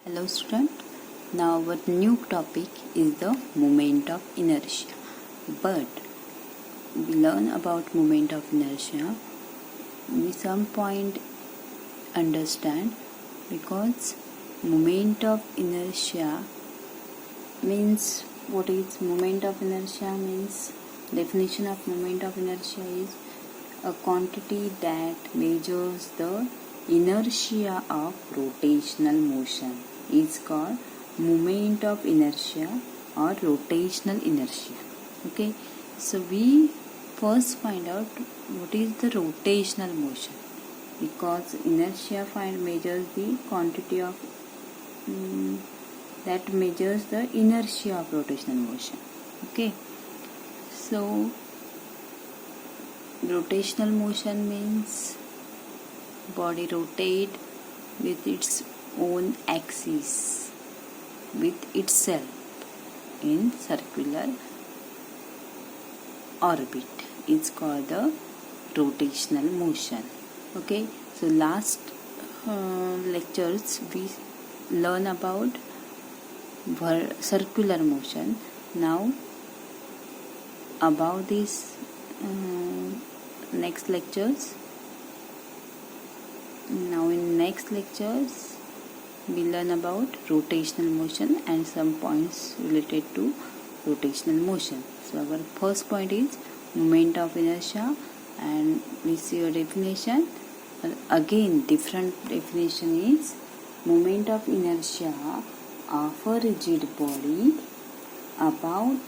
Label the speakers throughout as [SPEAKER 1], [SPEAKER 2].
[SPEAKER 1] Hello student, now our new topic is the moment of inertia. But we learn about moment of inertia, we some point understand because moment of inertia means what is moment of inertia means definition of moment of inertia is a quantity that measures the inertia of rotational motion is called moment of inertia or rotational inertia. Okay, so we first find out what is the rotational motion because inertia measures the quantity of that measures the inertia of rotational motion. Okay, so rotational motion means body rotate with its own axis with itself in circular orbit. It's called the rotational motion. Okay, so last lectures we learn about circular motion. Now about this next lectures. Now in next lectures we learn about rotational motion and some points related to rotational motion. So our first point is moment of inertia and we see a definition. Again different definition is moment of inertia of a rigid body about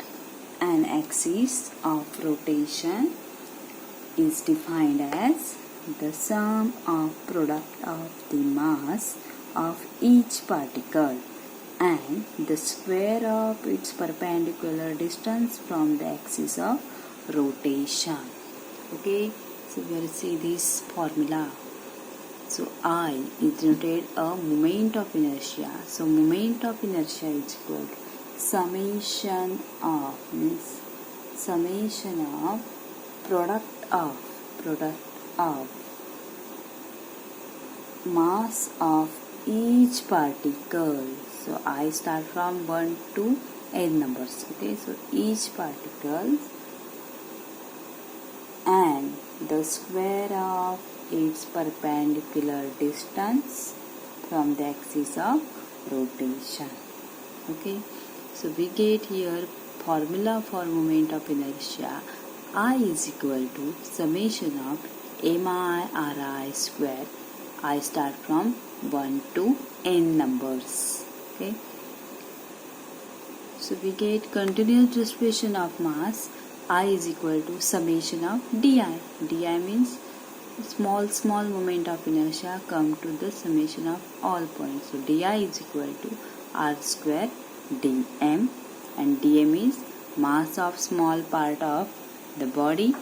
[SPEAKER 1] an axis of rotation is defined as the sum of product of the mass of each particle and the square of its perpendicular distance from the axis of rotation. Okay, so we will see this formula. So I is denoted a moment of inertia. So moment of inertia is equal to summation of product of mass of each particle. So I start from 1 to n numbers. Okay, so each particle and the square of its perpendicular distance from the axis of rotation. Okay, so we get here formula for moment of inertia. I is equal to summation of mi/ri square. I start from 1 to n numbers. Okay, so we get continuous distribution of mass. I is equal to summation of di. Di means small moment of inertia come to the summation of all points. So di is equal to r square dm and dm is mass of small part of the body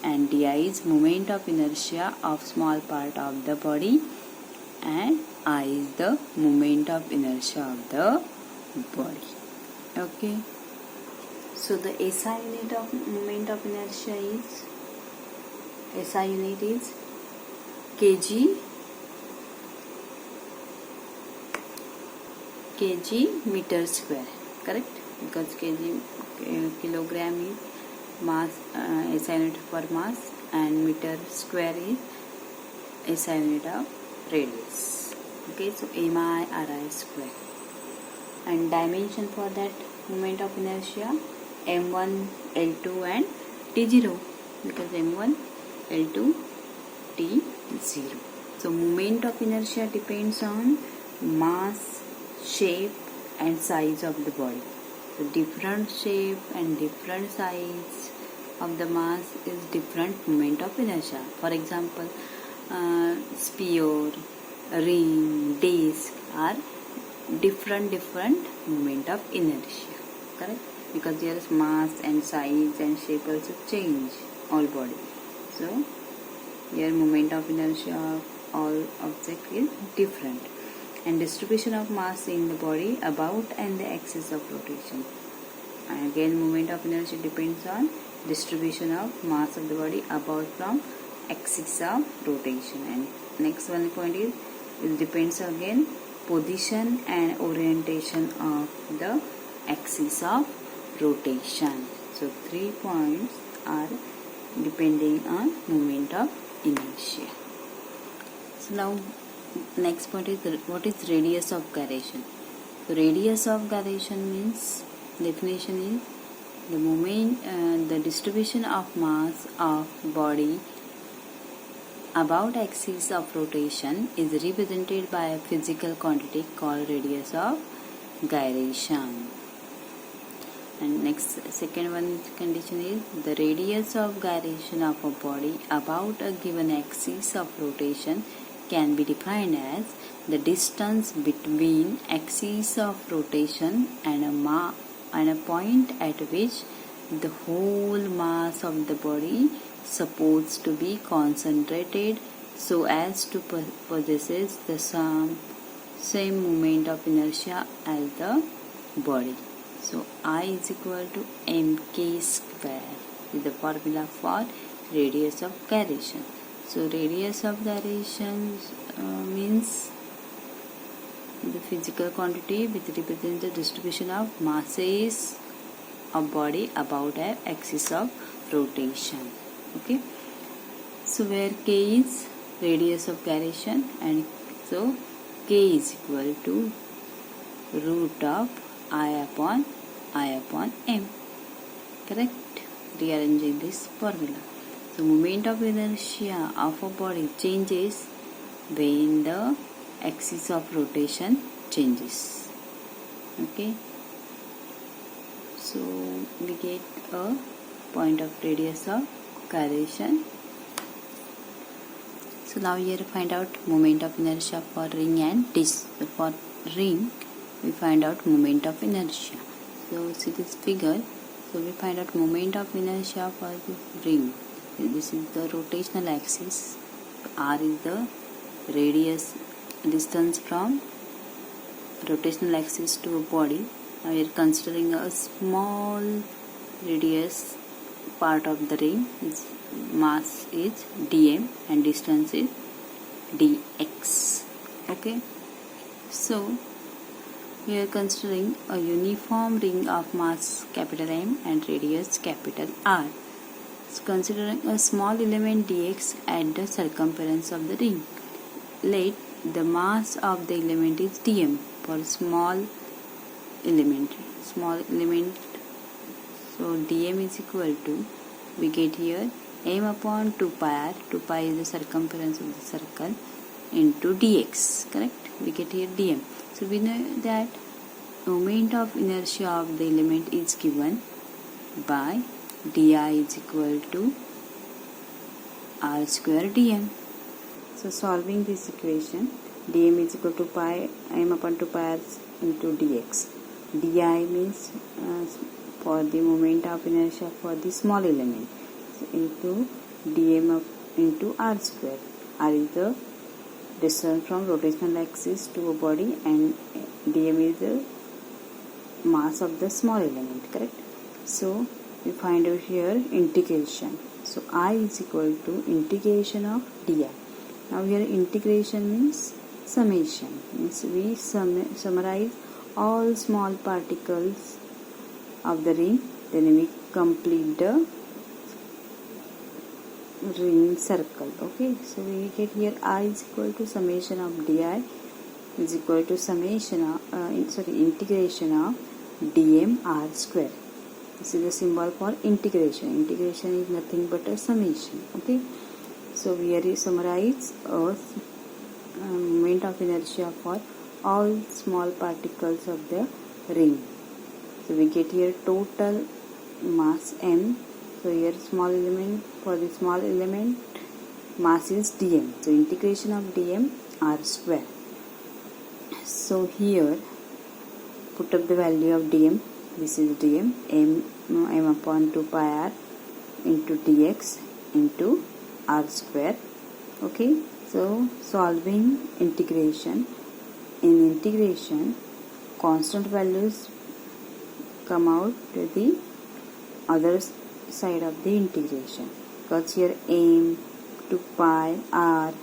[SPEAKER 1] and di is moment of inertia of small part of the body and I is the moment of inertia of the body. Okay, so the SI unit of moment of inertia is SI unit is kg meter square, correct? Because kilogram is mass, SI unit for mass and meter square is SI unit of radius. Okay, so mi/ri square and dimension for that moment of inertia m1, l2 and t0 because m1, l2, t0. So moment of inertia depends on mass, shape and size of the body. So different shape and different size of the mass is different moment of inertia. For example, sphere, ring, disc are different moment of inertia, correct? Because there is mass and size and shape also change all body. So here moment of inertia of all object is different and distribution of mass in the body about and the axis of rotation. And again moment of inertia depends on distribution of mass of the body about from axis of rotation. And next one point is it depends again position and orientation of the axis of rotation. So 3 points are depending on moment of inertia. So now next point is what is radius of gyration. So radius of gyration means, definition is the moment, the distribution of mass of body about axis of rotation is represented by a physical quantity called radius of gyration. And next, second one condition is the radius of gyration of a body about a given axis of rotation can be defined as the distance between axis of rotation and a point at which the whole mass of the body supposed to be concentrated so as to possesses the same moment of inertia as the body. So I is equal to mk square is the formula for radius of gyration. So radius of gyration means the physical quantity which represents the distribution of masses of body about an axis of rotation. Okay. So where k is radius of gyration, and so k is equal to root of I upon m. Correct? Rearranging this formula. So moment of inertia of a body changes when the axis of rotation changes. Okay. So we get a point of radius of gyration. So now here find out moment of inertia for ring and disc. So for ring we find out moment of inertia. So see this figure. So we find out moment of inertia for the ring. This is the rotational axis. R is the radius distance from rotational axis to a body. Now we are considering a small radius part of the ring. Its mass is dm and distance is dx. Okay. So we are considering a uniform ring of mass capital M and radius capital R. So considering a small element dx at the circumference of the ring. Let the mass of the element is dm for small element. So dm is equal to, we get here m upon 2 pi r. 2 pi is the circumference of the circle into dx. Correct? We get here dm. So we know that moment of inertia of the element is given by di is equal to r square dm. So solving this equation, dm is equal to pi m upon 2 pi r into dx. di means for the moment of inertia for the small element, so into dm into r square. R is the distance from rotational axis to a body and dm is the mass of the small element. Correct? So we find out here integration. So I is equal to integration of di. Now here integration means summation. Means we summarize all small particles of the ring, then we complete the ring circle. Okay, so we get here I is equal to summation of di is equal to summation of integration of dm r square. This is the symbol for integration. Integration is nothing but a summation. Okay, so we are summarize a moment of inertia for all small particles of the ring. So we get here total mass m. So here small element, for the small element mass is dm. So integration of dm r square. So here put up the value of dm. This is dm m upon 2 pi r into dx into r square. Okay, so solving integration. In integration, constant values come out to the other side of the integration, because here m 2 pi r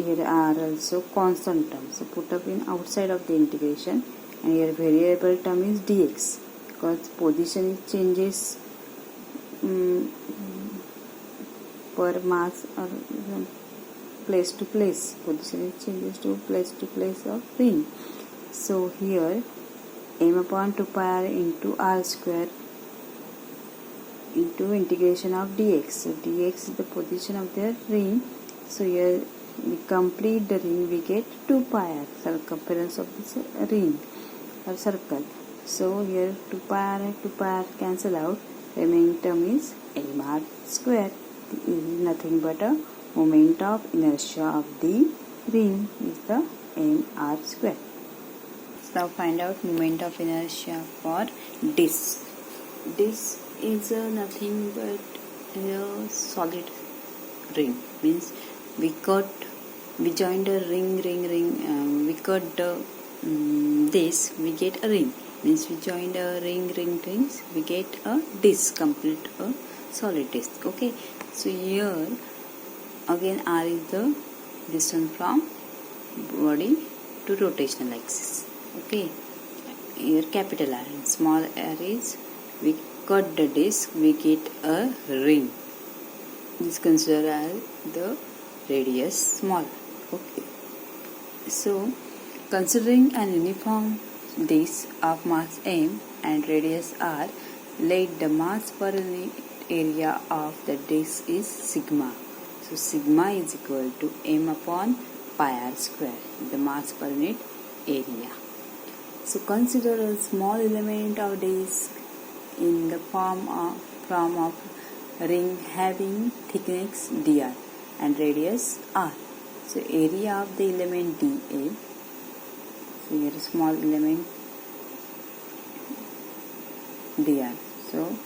[SPEAKER 1] here are also constant terms. So put up in outside of the integration, and here variable term is dx because position changes per mass or place to place. Position changes to place of ring. So here m upon 2 pi r into r square into integration of dx. So dx is the position of the ring. So here we complete the ring, we get 2 pi r, circumference of this ring or circle. So here 2 pi r cancel out, remaining term is mr square. This is nothing but a moment of inertia of the ring is the mr square. Now find out moment of inertia for disc. Disc is nothing but a solid ring. Means we joined a ring, we cut this, we get a ring. Means we joined a rings, we get a disc, complete a solid disc. Okay, so here again r is the distance from body to rotational axis. Okay, here capital R and small r is we cut the disc, we get a ring. This considered as the radius small. Okay, so considering an uniform disc of mass m and radius r, let the mass per unit area of the disc is sigma. So sigma is equal to m upon pi r square, the mass per unit area. So consider a small element of disc in the form of ring having thickness dr and radius r. So area of the element dA. So here a small element dr. So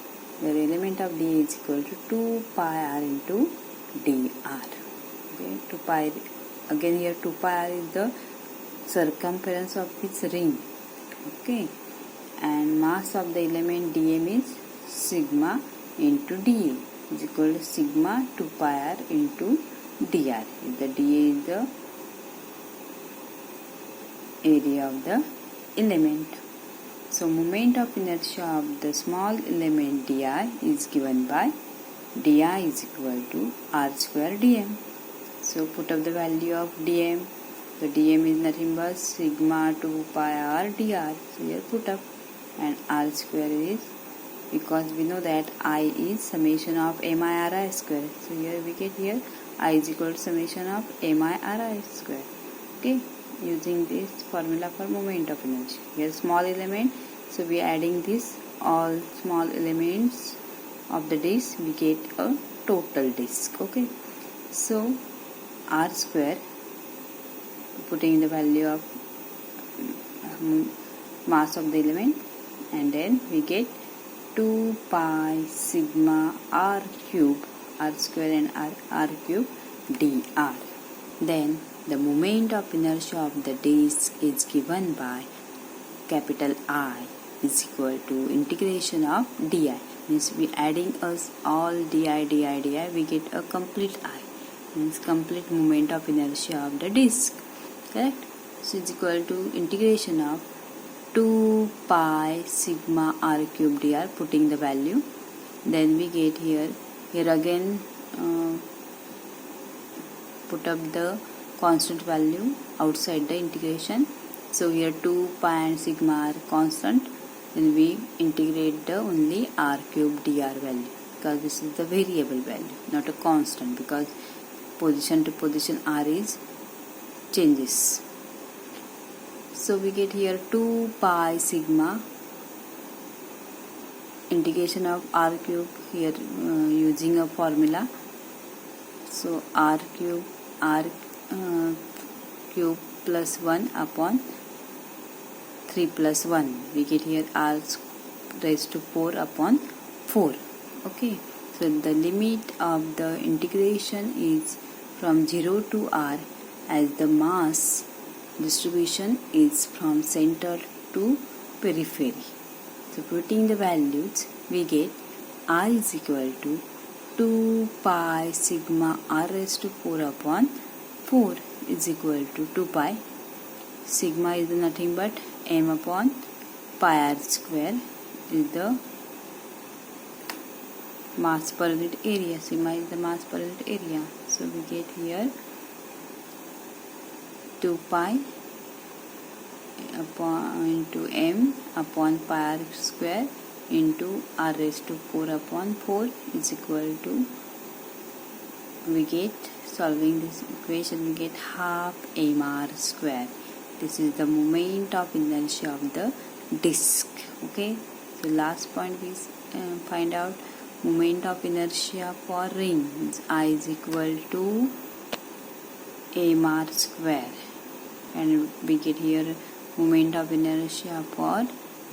[SPEAKER 1] the element of dA is equal to 2 pi r into dr. Okay, 2 pi. Again here 2 pi r is the circumference of this ring. Okay, and mass of the element dm is sigma into dA is equal to sigma 2 pi r into dr. The dA is the area of the element. So moment of inertia of the small element dr is given by dr is equal to r square dm. So put up the value of dm. So dm is nothing but sigma 2 pi r dr. So here put up, and r square is, because we know that I is summation of mi ri square. So here we get here I is equal to summation of mi ri square. Okay, using this formula for moment of inertia. Here small element, so we are adding this all small elements of the disc, we get a total disc. Okay, so r square, putting the value of mass of the element, and then we get 2 pi sigma r cube, r square and r cube dr. Then the moment of inertia of the disc is given by capital I is equal to integration of di. Means we adding us all di, we get a complete I. Means complete moment of inertia of the disc. Correct? So it's equal to integration of 2 pi sigma r cube dr, putting the value. Then we get here again put up the constant value outside the integration. So here 2 pi and sigma are constant. Then we integrate the only r cube dr value, because this is the variable value, not a constant, because position to position r is changes. So we get here 2 pi sigma integration of r cube, here using a formula. So r cube plus 1 upon 3 plus 1, we get here r raised to 4 upon 4. Okay, so the limit of the integration is from 0 to r, as the mass distribution is from center to periphery. So putting the values, we get r is equal to 2 pi sigma r raised to 4 upon 4 is equal to 2 pi. Sigma is nothing but m upon pi r square is the mass per unit area. Sigma is the mass per unit area. So we get here 2 pi into m upon pi r square into r raised to 4 upon 4 is equal to, we get, solving this equation, we get half mr square. This is the moment of inertia of the disk. Okay, so last point we find out moment of inertia for ring. I is equal to mr square, and we get here moment of inertia for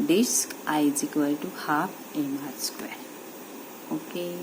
[SPEAKER 1] disk I is equal to half mr square. Okay.